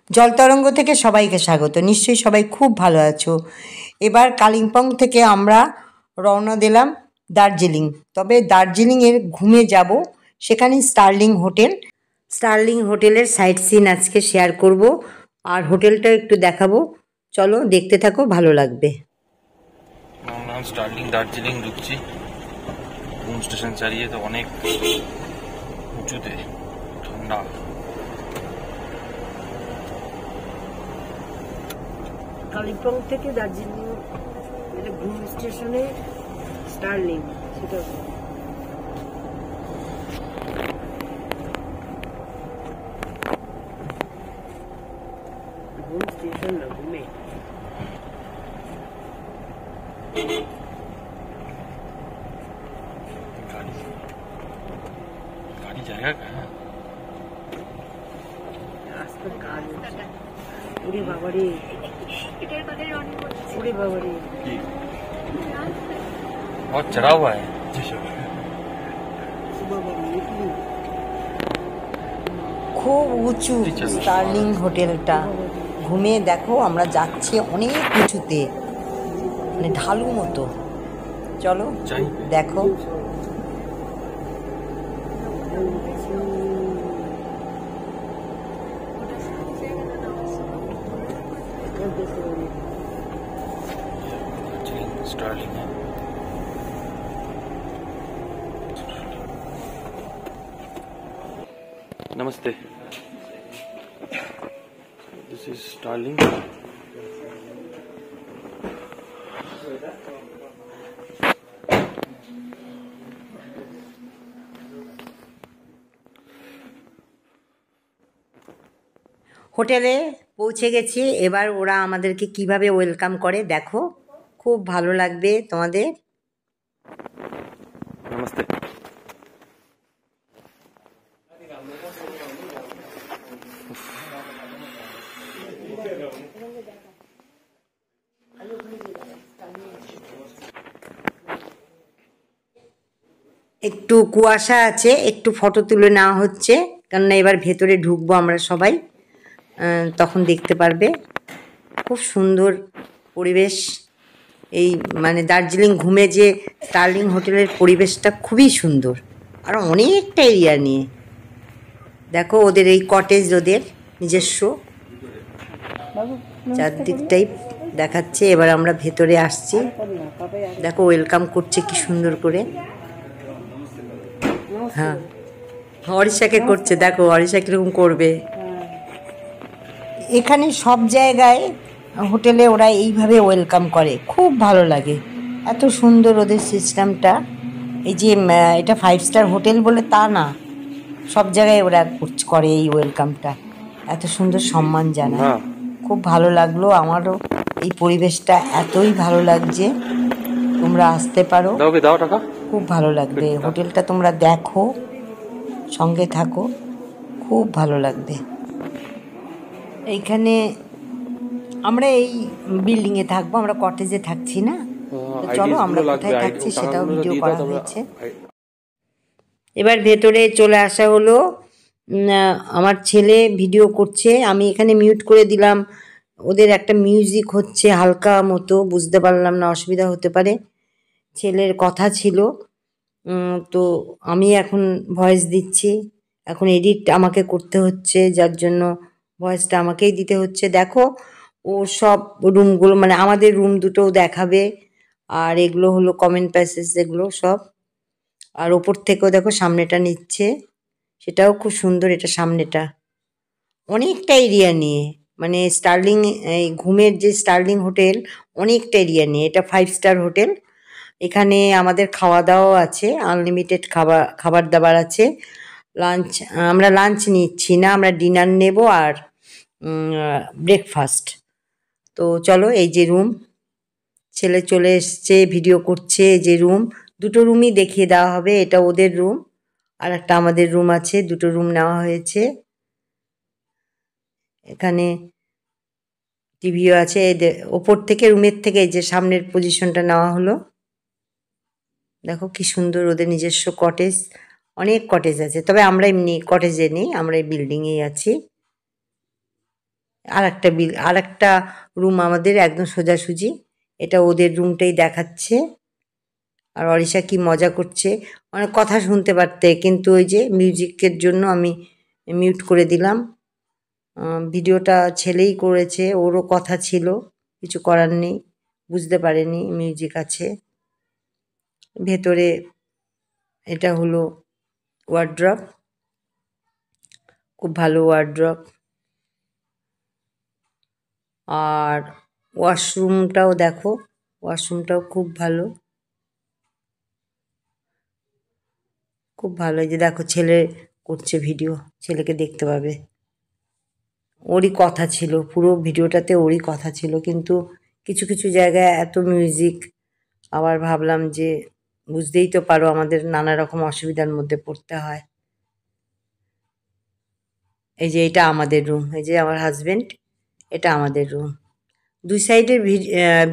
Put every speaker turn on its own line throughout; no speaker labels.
জলতরঙ্গ থেকে সবাইকে স্বাগত। নিশ্চয়ই সবাই খুব ভালো আছো। এবার কালিম্পং থেকে আমরা রওনা দিলাম দার্জিলিং। তবে দার্জিলিংয়ের ঘুমে যাব, সেখানে স্টার্লিং হোটেলের সাইট সিন আজকে শেয়ার করব, আর হোটেলটা একটু দেখাবো। চলো দেখতে থাকো, ভালো লাগবে।
স্টার্লিং দার্জিলিং ঢুকছি। ঘুম স্টেশন চালিয়ে তো অনেক উঁচুতে, ঠান্ডা।
কালিম্পং থেকে দার্জিলিং ঘুম স্টেশনে স্টার্লিং, সেটা ঘুম স্টেশন না, ঘুমে।
गाड़ी जाएगा कहाँ?
রাস্তার কাজ হচ্ছে। ওরে বাবারে, ওরে বাবারে,
बहुत चढ़ा हुआ है।
খুব উঁচু স্টার্লিং হোটেলটা। ঘুমিয়ে দেখো আমরা যাচ্ছি অনেক উঁচুতে, মানে ঢালু মতো। চলো দেখো।
स्टार्लिंग है। नमस्ते, दिस इज स्टार्लिंग।
হোটেলে পৌঁছে গেছি। এবার ওরা আমাদেরকে কিভাবে ওয়েলকাম করে দেখো, খুব ভালো লাগবে তোমাদের।
नमस्ते।
একটু কুয়াশা আছে, একটু ফটো তুলে নেওয়া হচ্ছে, কেননা এবার ভেতরে ঢুকবো আমরা সবাই, তখন দেখতে পারবে। খুব সুন্দর পরিবেশ। এই মানে দার্জিলিং ঘুমে যে স্টার্লিং হোটেলের পরিবেশটা খুবই সুন্দর, আর অনেকটা এরিয়া নিয়ে। দেখো ওদের এই কটেজ, ওদের নিজস্ব চারদিকটাই দেখাচ্ছে। এবার আমরা ভেতরে আসছি, দেখো ওয়েলকাম করছে কি সুন্দর করে। হ্যাঁ, অরিশাকে করছে, দেখো অরিশা কিরকম করবে। এখানে সব জায়গায় হোটেলে ওরা এইভাবে ওয়েলকাম করে, খুব ভালো লাগে। এত সুন্দর ওদের সিস্টেমটা। এই যে এটা 5 স্টার হোটেল বলে তা না, সব জায়গায় ওরা করে এই ওয়েলকামটা, এত সুন্দর সম্মান জানায়। খুব ভালো লাগলো আমারও, এই পরিবেশটা এতই ভালো লাগছে। তোমরা আসতে পারো, খুব ভালো লাগবে। হোটেলটা তোমরা দেখো, সঙ্গে থাকো, খুব ভালো লাগবে। এইখানে আমরা এই বিল্ডিংয়ে থাকবো, আমরা কটেজে থাকছি না। চলো আমরা কোথায় থাকছি সেটাও ভিডিও করা হয়েছে। এবার ভেতরে চলে আসা হলো। আমার ছেলে ভিডিও করছে, আমি এখানে মিউট করে দিলাম। ওদের একটা মিউজিক হচ্ছে হালকা মতো, বুঝতে পারলাম না, অসুবিধা হতে পারে। ছেলের কথা ছিল, তো আমি এখন ভয়েস দিচ্ছি। এখন এডিট আমাকে করতে হচ্ছে, যার জন্য ভয়েসটা আমাকেই দিতে হচ্ছে। দেখো ও সব রুমগুলো, মানে আমাদের রুম দুটোও দেখাবে, আর এগুলো হলো কমেন্ট প্যাসেজ, এগুলো সব। আর ওপর থেকেও দেখো সামনেটা নিচ্ছে, সেটাও খুব সুন্দর। এটা সামনেটা অনেকটা এরিয়া নিয়ে, মানে স্টার্লিং এই ঘুমের যে স্টার্লিং হোটেল অনেকটা এরিয়া নিয়ে। এটা 5 স্টার হোটেল। এখানে আমাদের খাওয়া দাওয়াও আছে, আনলিমিটেড খাবার দাবার আছে। লাঞ্চ, আমরা লাঞ্চ নিচ্ছি না, আমরা ডিনার নেব আর ব্রেকফাস্ট। তো চলো, এই যে রুম, ছেলে চলে এসছে, ভিডিও করছে। যে রুম, দুটো রুমই দেখিয়ে দেওয়া হবে। এটা ওদের রুম, আর একটা আমাদের রুম আছে, দুটো রুম নেওয়া হয়েছে। এখানে টিভিও আছে। ওপর থেকে, রুমের থেকে যে সামনের পজিশনটা নেওয়া হলো। দেখো কি সুন্দর ওদের নিজস্ব কটেজ, অনেক কটেজ আছে। তবে আমরা এমনি কটেজে নেই, আমরা এই বিল্ডিংয়েই আছি। আর একটা রুম আমাদের একদম সোজাসুজি, এটা ওদের রুমটাই দেখাচ্ছে। আর অরিশা কি মজা করছে, অনেক কথা শুনতে পারতে, কিন্তু ওই যে মিউজিকের জন্য আমি মিউট করে দিলাম। ভিডিওটা ছেলেই করেছে, ওরও কথা ছিল, কিছু করার নেই, বুঝতে পারেনি মিউজিক আছে ভেতরে। এটা হলো ওয়ার্ড্রপ, খুব ভালো ওয়ার্ড্রপ। আর ওয়াশরুমটাও দেখো, ওয়াশরুমটাও খুব ভালো, খুব ভালো। এই যে দেখো ছেলে করছে ভিডিও, ছেলেকে দেখতে পাবে। ওরই কথা ছিল, পুরো ভিডিওটাতে ওরই কথা ছিল, কিন্তু কিছু কিছু জায়গায় এত মিউজিক, আবার ভাবলাম যে বুঝতেই তো পারো আমাদের নানা রকম অসুবিধার মধ্যে পড়তে হয়। এই যে এটা আমাদের রুম, এই যে আমার হাজবেন্ড, এটা আমাদের রুম। দুই সাইডের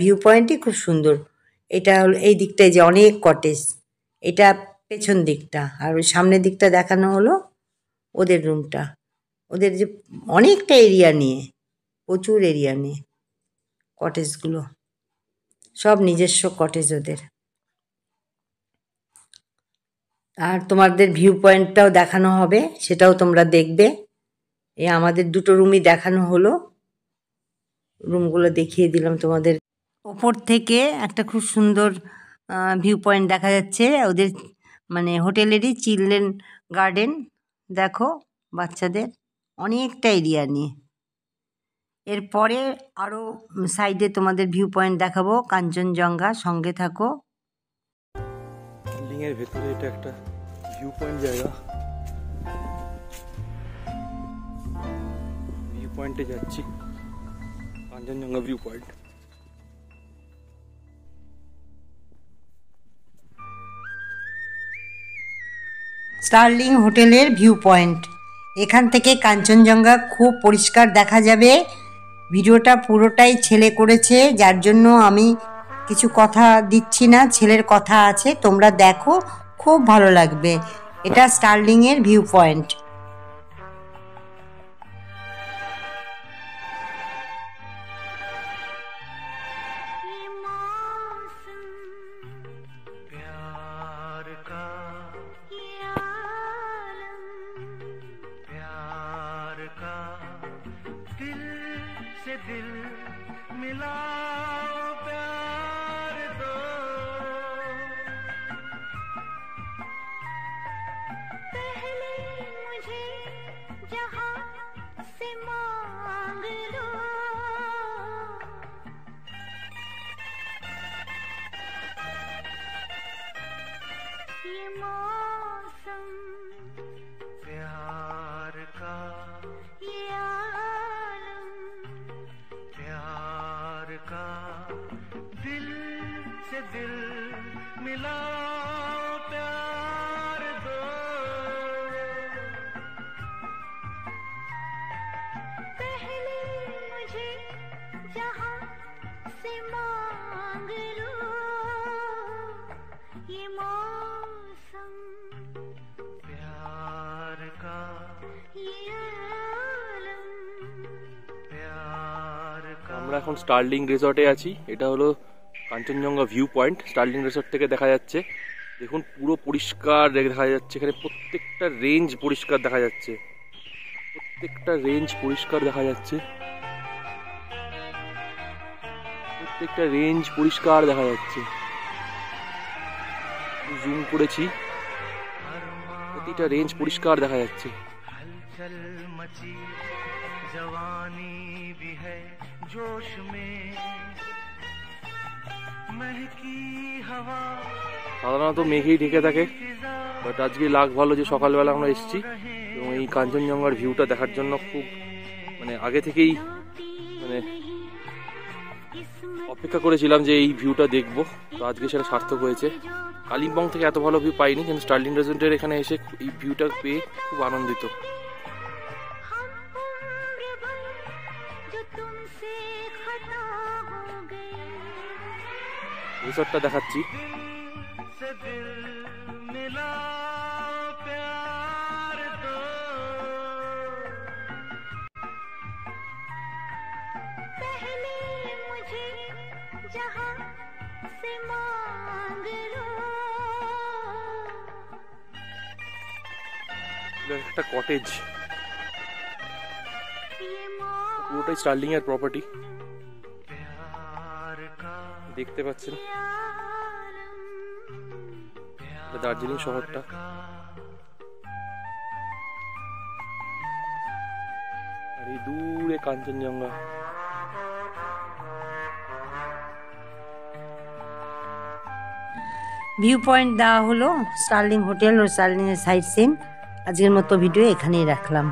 ভিউ পয়েন্টই খুব সুন্দর। এটা হলো এই দিকটায় যে অনেক কটেজ, এটা পেছন দিকটা, আর ওই সামনের দিকটা দেখানো হলো ওদের রুমটা। ওদের যে অনেকটা এরিয়া নিয়ে, প্রচুর এরিয়া নিয়ে কটেজগুলো, সব নিজস্ব কটেজ ওদের। আর তোমাদের ভিউ পয়েন্টটাও দেখানো হবে, সেটাও তোমরা দেখবে। এই আমাদের দুটো রুমই দেখানো হলো, রুমগুলো দেখিয়ে দিলাম তোমাদের। ওপর থেকে একটা খুব সুন্দর ভিউ পয়েন্ট দেখা যাচ্ছে ওদের, মানে হোটেলেরই চিলড্রেন গার্ডেন। দেখো বাচ্চাদের অনেকটা এরিয়া নিয়ে। এরপরে আরও সাইডে তোমাদের ভিউ পয়েন্ট দেখাবো, কাঞ্চনজঙ্ঘা, সঙ্গে থাকো।
বিল্ডিং এর ভেতরে এটা একটা ভিউ পয়েন্ট জায়গা, ভিউ পয়েন্টে যাচ্ছি, কাঞ্চনজঙ্ঘা ভিউ পয়েন্ট।
স্টার্লিং হোটেলের ভিউ পয়েন্ট, এখান থেকে কাঞ্চনজঙ্ঘা খুব পরিষ্কার দেখা যাবে। ভিডিওটা পুরোটাই ছেলে করেছে, যার জন্য আমি কিছু কথা দিচ্ছি না, ছেলের কথা আছে, তোমরা দেখো, খুব ভালো লাগবে। এটা স্টার্লিংয়ের ভিউ পয়েন্ট।
दिल मिलाओ प्यार दो, पहले मुझे जहां से मांग लो, ये मौसम प्यार का, ये का दिल से दिल मिलाओ प्यार दो, पहले मुझे जहां से मांग लो, ये मौसम प्यार का, ये आलम प्यार का।
আমরা এখন স্টার্লিং রিসর্টে আছি। এটা হলো Kanchenjunga view point, Sterling resort থেকে দেখা যাচ্ছে। দেখুন পুরো পরিষ্কার দেখা যাচ্ছে, এখানে প্রত্যেকটা রেঞ্জ পরিষ্কার দেখা যাচ্ছে, প্রত্যেকটা রেঞ্জ পরিষ্কার দেখা যাচ্ছে, প্রত্যেকটা রেঞ্জ পরিষ্কার দেখা যাচ্ছে। জুম করেছি, প্রতিটা রেঞ্জ পরিষ্কার দেখা যাচ্ছে।
जवानी भी है जोश में, महकी हवा।
সাধারণত মেঘেই ঢেকে থাকে, বাট আজকে লাগ ভালো যে সকালবেলা আমরা এসেছি এবং এই কাঞ্চনজঙ্ঘার ভিউটা দেখার জন্য খুব মানে আগে থেকেই মানে অপেক্ষা করেছিলাম যে এই ভিউটা দেখবো। তো আজকে সেটা সার্থক হয়েছে। কালিম্পং থেকে এত ভালো ভিউ পাইনি, কিন্তু স্টার্লিং রিসর্টের এখানে এসে এই ভিউটা পেয়ে খুব আনন্দিত। রিসর্টটা দেখাচ্ছি।
मुझे जहां से मांग लो
একটা কটেজ,
ये
পুরোটাই স্টার্লিং এর প্রপার্টি
प्यार का
দেখতে পাচ্ছেন।
आलम
এটা দার্জিলিং শহরটা। আর এই দূরে কাঞ্চনজঙ্ঘা।
ভিউ পয়েন্ট দেওয়া হলো, স্টার্লিং হোটেল ও স্টার্লিংয়ের সাইট সিন। আজকের মতো ভিডিও এখানেই রাখলাম।